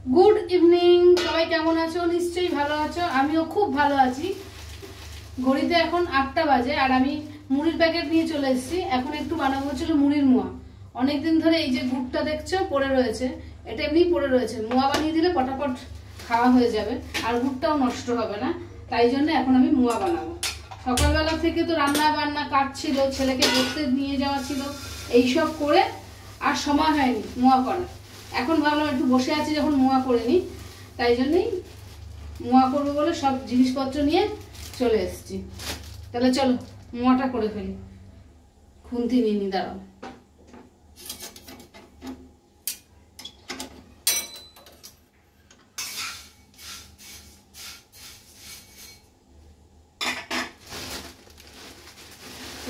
Good evening, সবাই কেমন আছো? নিশ্চয়ই ভালো আছো, আমিও খুব ভালো আছি। ঘড়িতে এখন 8টা বাজে আর আমি মুড়ির প্যাকেট নিয়ে চলে এসেছি। এখন একটু বানাবো হচ্ছিল মুড়ির মোয়া। অনেকদিন ধরে এই যে গুড়টা দেখছো পড়ে রয়েছে, এটা এমনি পড়ে রয়েছে, মোয়া বানিয়ে দিলে পটাপট খাওয়া হয়ে যাবে আর গুড়টাও নষ্ট হবে না। তাই জন্য এখন আমি মোয়া বানাবো। সকালবেলা থেকে তো রান্না বান্না কাজ ছিল, ছেলেকে পড়তে নিয়ে যাওয়া ছিল, এইসব করে আর সময় হয়নি মোয়া করার। এখন ভাবলাম একটু বসে আছি যখন মোয়া করে নিই, তাই জন্যই মোয়া করবো বলে সব জিনিসপত্র নিয়ে চলে এসেছি। তাহলে চলো মোয়াটা করে ফেলি। খুন্তি নিয়ে নি, দাঁড়াও।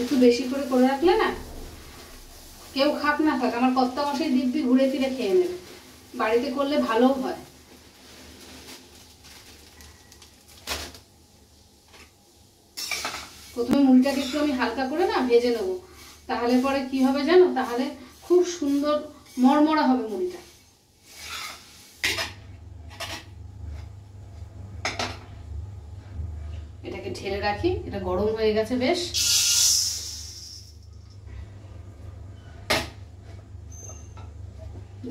একটু বেশি করে রাখলে না, কেউ খাক না খাক, আমার কর্তা মশাই দিব্যি ঘুরে ফিরে খেয়ে নেবে। বাড়িতে করলে ভালোও হয়। প্রথমে মুড়িটাকে একটু আমি হালকা করে না ভেজে নেবো, তাহলে পরে কি হবে জানো, তাহলে খুব সুন্দর মরমরা হবে মুড়িটা। এটাকে ঢেলে রাখি, এটা গরম হয়ে গেছে বেশ।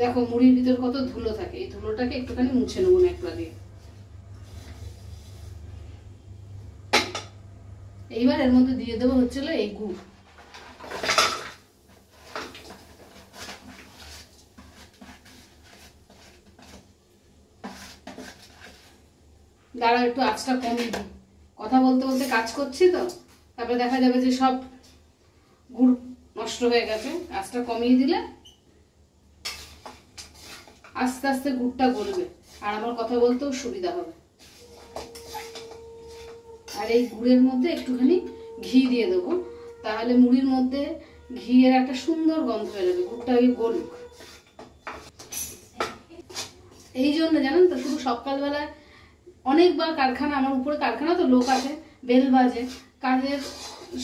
দেখো মুড়ির ভিতর কত ধুলো থাকে, এই ধুলোটাকে একটুখানি মুছে নেবো ন্যাকড়া দিয়ে। এইবার এর মধ্যে দিয়ে দেবো হচ্ছিল এই গুড়। দাঁড়াও একটু আঁচটা কমিয়ে দিই, কথা বলতে বলতে কাজ করছি তো, তারপরে দেখা যাবে যে সব গুড় নষ্ট হয়ে গেছে। আঁচটা কমিয়ে দিলে আস্তে আস্তে গুড়টা গলবে আর আমার কথা বলতেও সুবিধা হবে। আর এই গুড়ের মধ্যে একটুখানি ঘি দিয়ে দেবো, তাহলে মুড়ির মধ্যে ঘিয়ের একটা সুন্দর গন্ধ হয়ে যাবে। গুড়টা আগে গলুক। এই জন্য জানেন তো, শুধু সকালবেলায় অনেকবার কারখানা, আমার উপরে কারখানা তো লোক আছে, বেল বাজে কাজের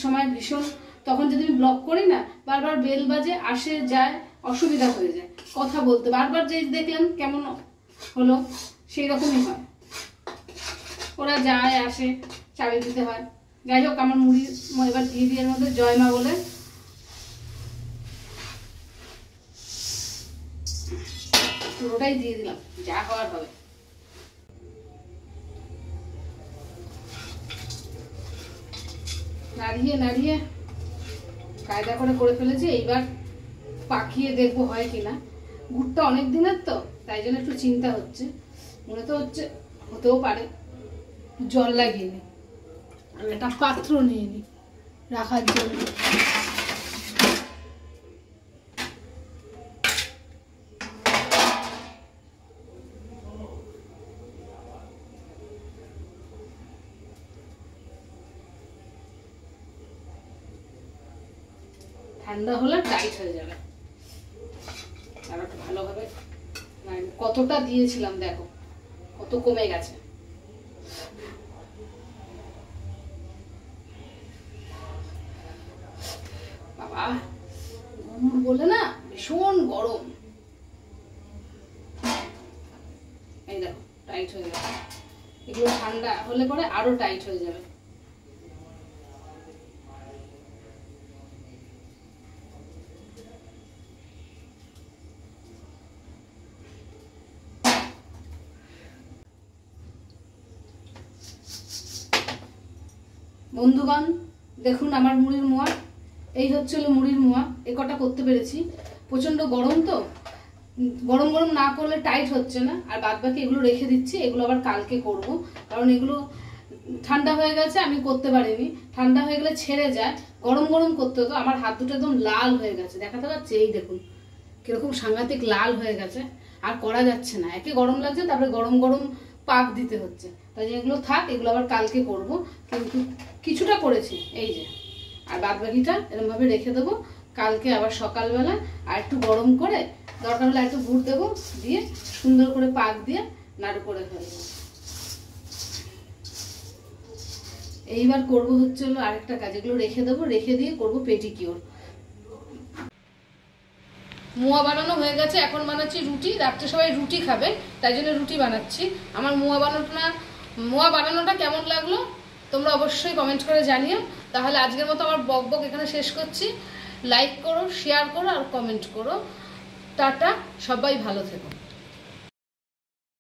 সময় ভীষণ, তখন যদি আমি ব্লক করি না, বারবার বেল বাজে, আসে যায়, অসুবিধা হয়ে যায় কথা বলতে। বারবার যে দেখলেন কেমন হলো, সেই রকমই হয়। ওরা যায় আসে, চাবি দিতে হয়। যাই হোক, আমার মুড়ি এবার দিয়ে দিয়ে এর মধ্যে জয় মা বলে পুরোটাই দিয়ে দিলাম, যা হওয়ার হবে। নাড়িয়ে নাড়িয়ে কায়দা করে ফেলেছি। এইবার পাকিয়ে দেখবো হয় কিনা। গুড়টা অনেক দিনের তো, তাই জন্য একটু চিন্তা হচ্ছে, মনে তো হচ্ছে হতেও পারে। জল লাগিয়ে নি, আমি একটা পাত্র নিয়ে নি রাখার জন্য। ঠান্ডা হলে টাইট হয়ে যাবে আর একটু ভালোভাবে। কতটা দিয়েছিলাম দেখো, কত কমে গেছে। বাবা গুড় বলে না ভীষণ গরম। এই দেখো টাইট হয়ে যাবে। এগুলো ঠান্ডা হলে পরে আরো টাইট হয়ে যাবে। বন্ধুগণ দেখুন আমার মুড়ির মোয়া, এই হচ্ছিল মুড়ির মোয়া। এ কটা করতে পেরেছি। প্রচন্ড গরম তো, গরম গরম না করলে টাইট হচ্ছে না। আর বাদ বাকি এগুলো রেখে দিচ্ছি, এগুলো আবার কালকে করব, কারণ এগুলো ঠান্ডা হয়ে গেছে, আমি করতে পারিনি। ঠান্ডা হয়ে গেলে ছেড়ে যায়, গরম গরম করতে হতো। আমার হাত দুটো একদম লাল হয়ে গেছে, দেখাতে পাচ্ছি, এই দেখুন কিরকম সাংঘাতিক লাল হয়ে গেছে। আর করা যাচ্ছে না, একে গরম লাগছে, তারপরে গরম গরম পাক দিতে হচ্ছে। তাই এগুলো থাক, এগুলো আবার কালকে করব। কিন্তু কিছুটা করেছি এই যে, আর বাদ বাকিটা এরকম ভাবে রেখে দেবো। কালকে আবার সকালবেলা আর একটু গরম করে, দরকার হলে একটু গুড় দেবো, দিয়ে সুন্দর করে পাক দিয়ে নাড়ু করে ফেলবো। এইবার করবো হচ্ছে হলো আরেকটা কাজ, এগুলো রেখে দেবো, রেখে দিয়ে করবো পেটিকিওর। মোয়া বানানো হয়ে গেছে, এখন বানাচ্ছি রুটি। রাত্রে সবাই রুটি খাবে, তাই জন্য রুটি বানাচ্ছি। আমার মোয়া বানানোটা কেমন লাগলো তোমরা অবশ্যই কমেন্ট করে জানিও। তাহলে আজকের মতো আমার বক এখানে শেষ করছি। লাইক করো, শেয়ার করো আর কমেন্ট করো। টাটা, সবাই ভালো থেকো।